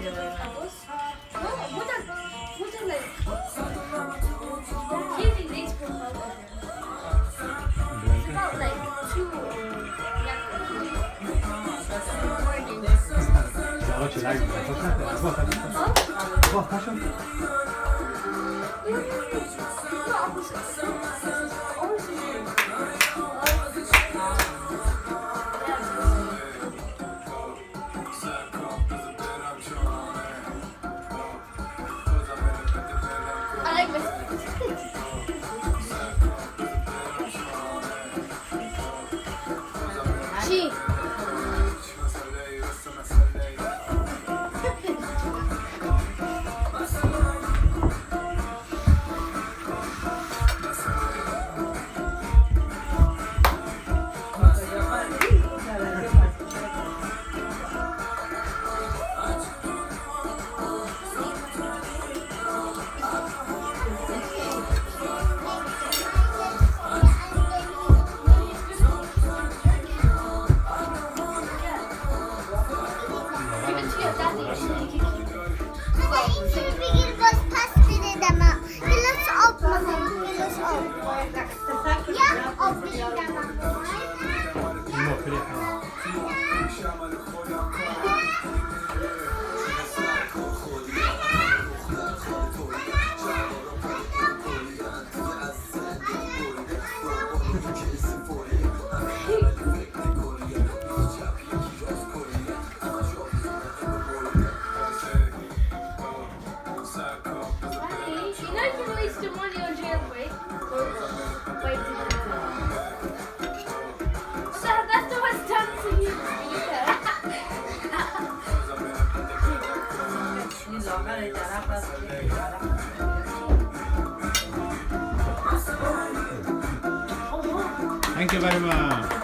Tapos, buta like, using this profile it's about like 2 What you like? What fashion? I like this. She. Give it to your daddy. Bigger was past dama. Kilos of mga kilos of. Yeah, of the dama. No, pretty. Daddy, you know you can waste your money on jailbreak. Waiting for it. So that's the what's done to you. Thank you very much.